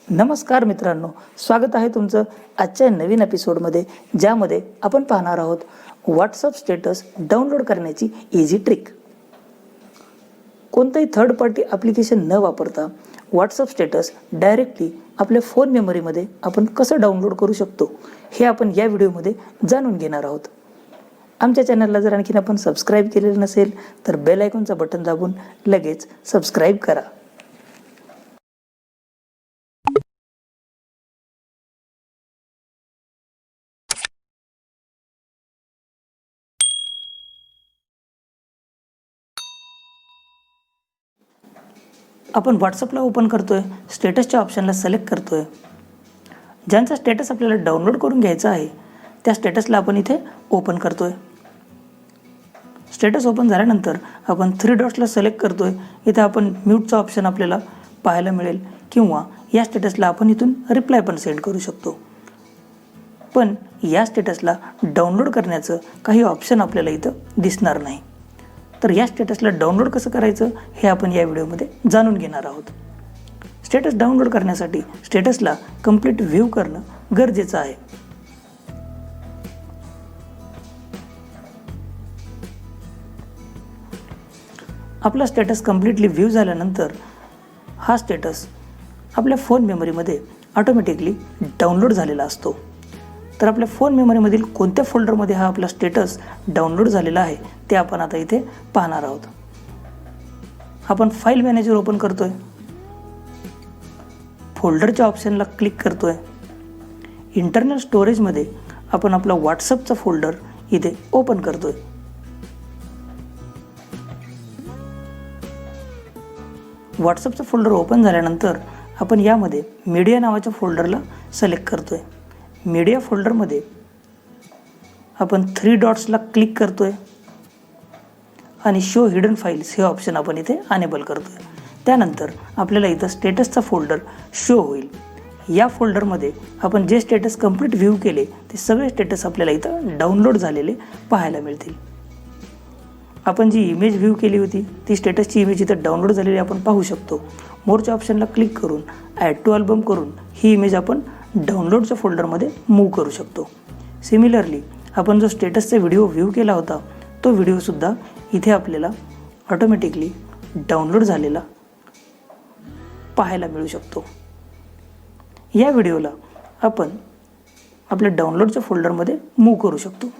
नमस्कार मित्रांनो, स्वागत आहे तुमचं आजच्या नवीन एपिसोडमध्ये, ज्यामध्ये आपण पाहणार आहोत व्हॉट्सअप स्टेटस डाउनलोड करण्याची इझी ट्रिक. कोणतंही थर्ड पार्टी ॲप्लिकेशन न वापरता व्हॉट्सअप स्टेटस डायरेक्टली आपल्या फोन मेमरीमध्ये आपण कसं डाउनलोड करू शकतो हे आपण या व्हिडिओमध्ये जाणून घेणार आहोत. आमच्या चॅनलला जर आणखीन आपण सबस्क्राईब केलेलं नसेल तर बेल आयकॉनचा बटन दाबून लगेच सबस्क्राईब करा. आपण व्हॉट्सअपला ओपन करतोय, स्टेटसच्या ऑप्शनला सिलेक्ट करतोय. ज्यांचा स्टेटस आपल्याला डाउनलोड करून घ्यायचा आहे त्या स्टेटसला आपण इथे ओपन करतोय. स्टेटस ओपन झाल्यानंतर आपण 3 डॉट्सला सिलेक्ट करतोय. इथे आपण म्यूटचा ऑप्शन आपल्याला पाहायला मिळेल किंवा या स्टेटसला आपण इथून रिप्लाय पण सेंड करू शकतो. पण या स्टेटसला डाउनलोड करण्याचं काही ऑप्शन आपल्याला इथं दिसणार नाही. तर या स्टेटसला डाउनलोड कसं करायचं हे आपण या व्हिडिओमध्ये जाणून घेणार आहोत. स्टेटस डाउनलोड करण्यासाठी स्टेटसला कंप्लीट व्ह्यू करणं गरजेचं आहे. आपला स्टेटस कंप्लीटली व्ह्यू झाल्यानंतर हा स्टेटस आपल्या फोन मेमरीमध्ये ऑटोमॅटिकली डाउनलोड झालेला असतो. तर आपल्या फोन मेमरीमधील कोणत्या फोल्डरमध्ये हा आपला स्टेटस डाउनलोड झालेला आहे ते आपण आता इथे पाहणार आहोत. आपण फाईल मॅनेजर ओपन करतोय, फोल्डरच्या ऑप्शनला क्लिक करतोय. इंटरनल स्टोरेजमध्ये आपण आपला व्हॉट्सअपचा फोल्डर इथे ओपन करतोय. व्हॉट्सअपचा फोल्डर ओपन झाल्यानंतर आपण यामध्ये मीडिया नावाच्या फोल्डरला सिलेक्ट करतोय. मीडिया फोल्डरमध्ये आपण 3 डॉट्सला क्लिक करतोय आणि शो हिडन फाईल्स हे ऑप्शन आपण इथे अनेबल करतोय. त्यानंतर आपल्याला इथं स्टेटसचा फोल्डर शो होईल. या फोल्डरमध्ये आपण जे स्टेटस कंप्लीट व्ह्यू केले ते सगळे स्टेटस आपल्याला इथं डाउनलोड झालेले पाहायला मिळतील. आपण जी इमेज व्ह्यू केली होती ती स्टेटसची इमेज इथं डाउनलोड झालेली आपण पाहू शकतो. मोरच्या ऑप्शनला क्लिक करून ॲड टू अल्बम करून ही इमेज आपण डाउनलोडच्या फोल्डरमध्ये मूव्ह करू शकतो. सिमिलरली आपण जो स्टेटसचा व्हिडिओ व्ह्यू केला होता तो व्हिडिओसुद्धा इथे आपल्याला ऑटोमॅटिकली डाउनलोड झालेला पाहायला मिळू शकतो. या व्हिडिओला आपण आपल्या डाउनलोडच्या फोल्डरमध्ये मूव्ह करू शकतो.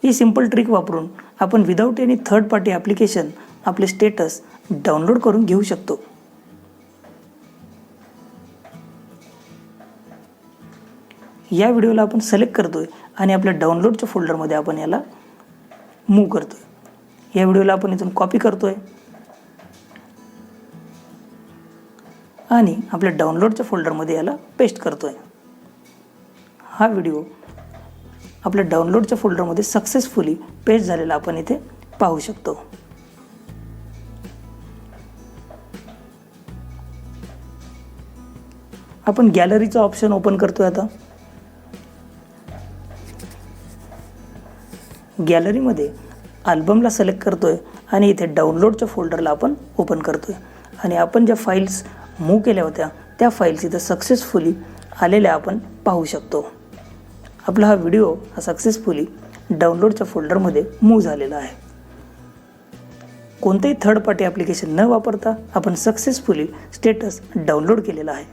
ही सिंपल ट्रिक वापरून आपण without any third party application आपले स्टेटस डाउनलोड करून घेऊ शकतो. या व्हिडिओला आपण सिलेक्ट करतोय आणि आपल्या डाउनलोडच्या फोल्डरमध्ये आपण याला मूव्ह करतोय. या व्हिडिओला आपण इथून कॉपी करतोय आणि आपल्या डाउनलोडच्या फोल्डरमध्ये याला पेस्ट करतोय. हा व्हिडिओ आपल्या डाउनलोडच्या फोल्डरमध्ये सक्सेसफुली पेस्ट झालेला आपण इथे पाहू शकतो. आपण गॅलरीचा ऑप्शन ओपन करतोय. आता गॅलरीमध्ये अल्बमला सिलेक्ट करतोय आणि इथे डाउनलोडच्या फोल्डरला आपण ओपन करतोय आणि आपण ज्या फाईल्स मूव्ह केल्या होत्या त्या फाईल्स इथं सक्सेसफुली आलेल्या आपण पाहू शकतो. आपला हा व्हिडिओ हा सक्सेसफुली डाउनलोडच्या फोल्डरमध्ये मूव्ह झालेला आहे. कोणतेही थर्ड पार्टी ॲप्लिकेशन न वापरता आपण सक्सेसफुली स्टेटस डाउनलोड केलेला आहे.